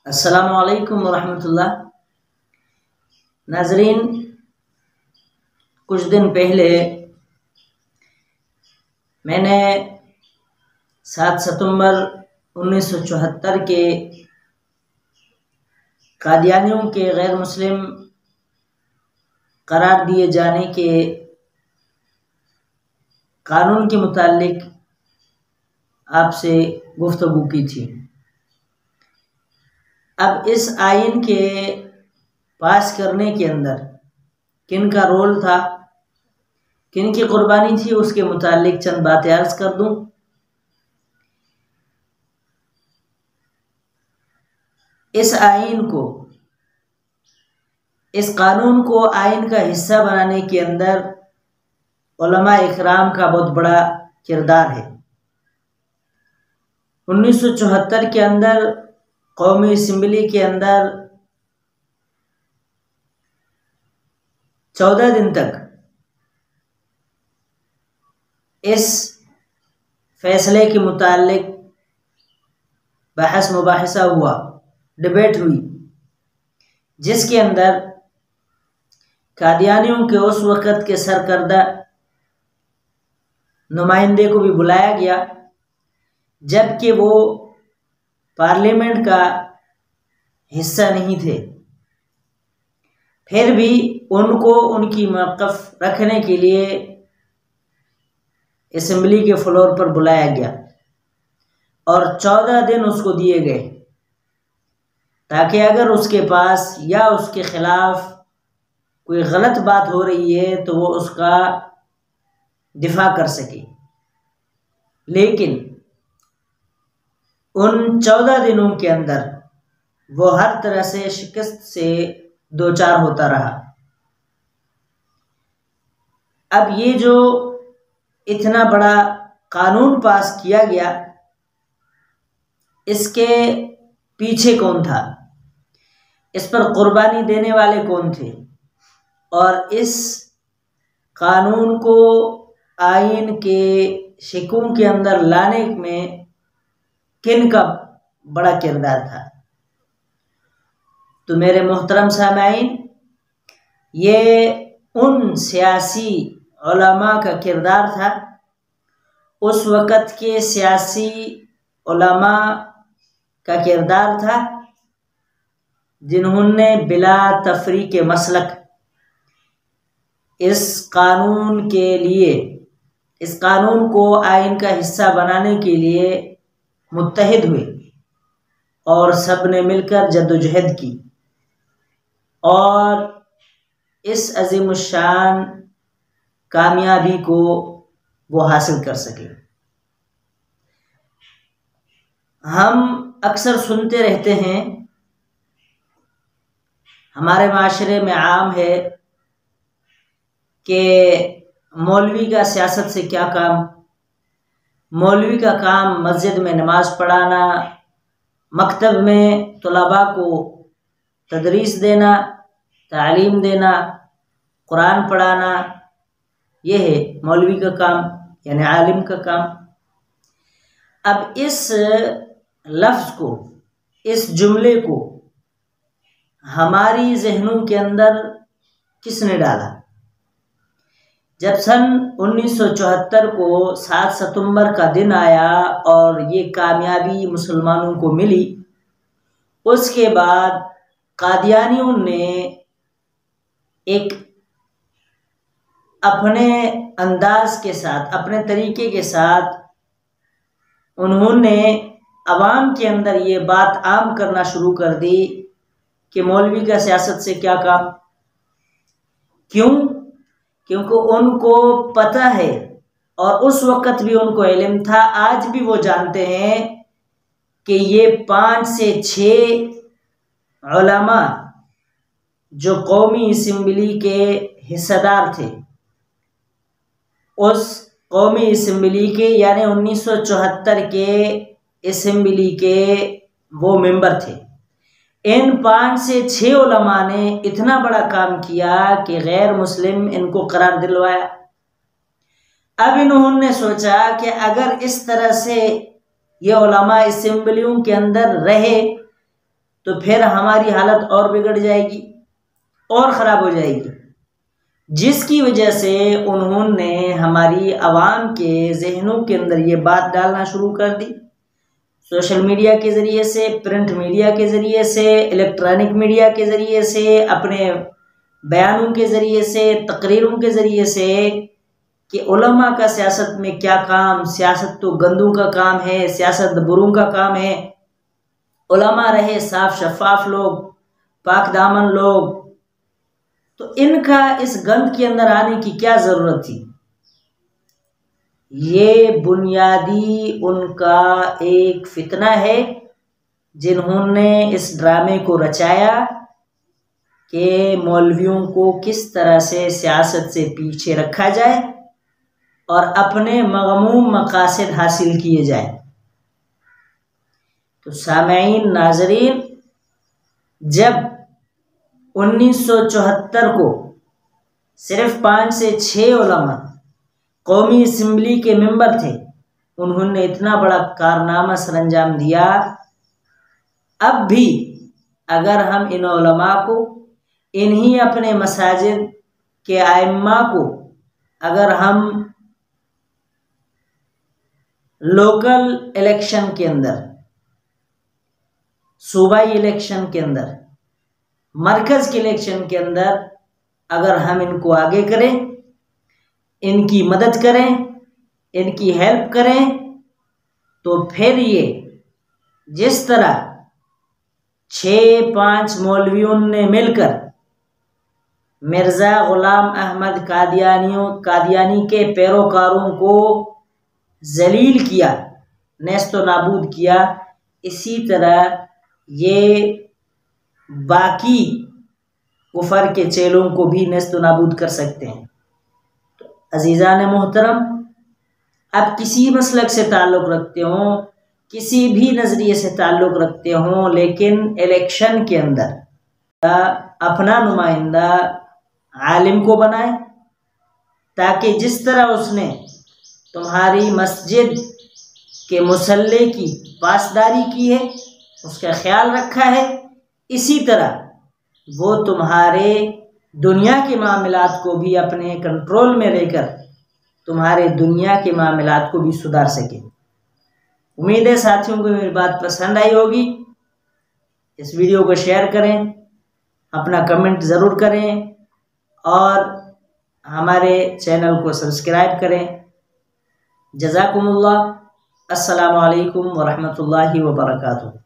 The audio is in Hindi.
अस्सलामु अलैकुम वरहमतुल्लाह। नाजरीन, कुछ दिन पहले मैंने 7 सितंबर 1974 के कादियानियों के गैर मुस्लिम करार दिए जाने के कानून के मुतालिक आपसे गुफ्तगू की थी। अब इस आइन के पास करने के अंदर किन का रोल था, किन की कुर्बानी थी, उसके मुतालिक चंद बातें अर्ज कर दूं। इस आइन को, इस कानून को आइन का हिस्सा बनाने के अंदर उलमा इकराम का बहुत बड़ा किरदार है। 1974 के अंदर कौमी असम्बली के अंदर 14 दिन तक इस फैसले के मुतालिक बहस मुबाहिसा हुआ, डिबेट हुई, जिसके अंदर कादियानियों के उस वक़्त के सरकर्दा नुमाइंदे को भी बुलाया गया, जबकि वो पार्लियामेंट का हिस्सा नहीं थे। फिर भी उनको उनकी मौक़िफ़ रखने के लिए असम्बली के फ्लोर पर बुलाया गया और 14 दिन उसको दिए गए ताकि अगर उसके पास या उसके खिलाफ कोई गलत बात हो रही है तो वो उसका दिफा कर सके। लेकिन उन 14 दिनों के अंदर वो हर तरह से शिकस्त से दो चार होता रहा। अब ये जो इतना बड़ा कानून पास किया गया, इसके पीछे कौन था, इस पर कुर्बानी देने वाले कौन थे, और इस कानून को आइन के शिकों के अंदर लाने में किन का बड़ा किरदार था। तो मेरे मोहतरम सामाईन, ये उन सियासी उलमा का किरदार था, उस वक़्त के सियासी उलमा का किरदार था, जिन्होंने बिला तफरीक मसलक इस कानून के लिए, इस कानून को आइन का हिस्सा बनाने के लिए मुत्तहिद हुए और सब ने मिलकर जद्दोजहद की और इस अज़ीमुश्शान कामयाबी को वो हासिल कर सके। हम अक्सर सुनते रहते हैं, हमारे माशरे में आम है कि मौलवी का सियासत से क्या काम। मौलवी का काम मस्जिद में नमाज पढ़ाना, मकतब में तुलबा को तदरीस देना, तालीम देना, कुरान पढ़ाना, यह है मौलवी का काम, यानी आलिम का काम। अब इस लफ्ज़ को, इस जुमले को हमारी जहनों के अंदर किसने डाला? जब सन 1974 को 7 सितंबर का दिन आया और ये कामयाबी मुसलमानों को मिली, उसके बाद कादियानियों ने एक अपने अंदाज के साथ, अपने तरीके के साथ, उन्होंने अवाम के अंदर ये बात आम करना शुरू कर दी कि मौलवी का सियासत से क्या काम। क्यों? क्योंकि उनको पता है और उस वक़्त भी उनको इल्म था, आज भी वो जानते हैं कि ये 5 से 6 उलमा जो कौमी असम्बली के हिस्सेदार थे, उस कौमी असम्बली के यानी 1974 के असम्बली के वो मेंबर थे। इन 5 से 6 उलमा ने इतना बड़ा काम किया कि गैर मुस्लिम इनको करार दिलवाया। अब इन्होंने सोचा कि अगर इस तरह से ये उलमा असम्बलियों के अंदर रहे तो फिर हमारी हालत और बिगड़ जाएगी और ख़राब हो जाएगी, जिसकी वजह से उन्होंने हमारी आवाम के जहनों के अंदर ये बात डालना शुरू कर दी। सोशल मीडिया के ज़रिए से, प्रिंट मीडिया के ज़रिए से, इलेक्ट्रॉनिक मीडिया के ज़रिए से, अपने बयानों के ज़रिए से, तकरीरों के ज़रिए से कि उलमा का सियासत में क्या काम, सियासत तो गंदों का काम है, सियासत बुरों का काम है, उलमा रहे साफ शफाफ लोग, पाक दामन लोग। तो इनका इस गंद के अंदर आने की क्या ज़रूरत थी? ये बुनियादी उनका एक फितना है जिन्होंने इस ड्रामे को रचाया कि मौलवियों को किस तरह से सियासत से पीछे रखा जाए और अपने मग़मूम मक़ासिद हासिल किए जाए। तो सामईन, नाज़रीन, जब 1974 को सिर्फ 5 से 6 उलमा कौमी असम्बली के मेंबर थे, उन्होंने इतना बड़ा कारनामा सरअंजाम दिया। अब भी अगर हम इन उलमा को, इन्हीं अपने मसाजिद के आइम्मा को, अगर हम लोकल इलेक्शन के अंदर, सूबाई इलेक्शन के अंदर, मरकज़ के इलेक्शन के अंदर अगर हम इनको आगे करें, इनकी मदद करें, इनकी हेल्प करें, तो फिर ये जिस तरह 6-5 मौलवियों ने मिलकर मिर्ज़ा ग़ुलाम अहमद कादियानी के पैरोकारों को जलील किया, नेस्त व नाबूद किया, इसी तरह ये बाकी कुफर के चेलों को भी नेस्त व नाबूद कर सकते हैं। तो अज़ीज़ान मोहतरम, अब किसी मसलक से ताल्लुक़ रखते हों, किसी भी नज़रिए से ताल्लुक़ रखते हों, लेकिन इलेक्शन के अंदर अपना नुमाइंदा आलिम को बनाए, ताकि जिस तरह उसने तुम्हारी मस्जिद के मुसल्ले की पासदारी की है, उसका ख्याल रखा है, इसी तरह वो तुम्हारे दुनिया के मामलात को भी अपने कंट्रोल में लेकर तुम्हारे दुनिया के मामलात को भी सुधार सके। उम्मीद है साथियों को मेरी बात पसंद आई होगी। इस वीडियो को शेयर करें, अपना कमेंट ज़रूर करें और हमारे चैनल को सब्सक्राइब करें। जज़ाकुमुल्लाह। अस्सलामु अलैकुम व रहमतुल्लाहि व बरकातुहू।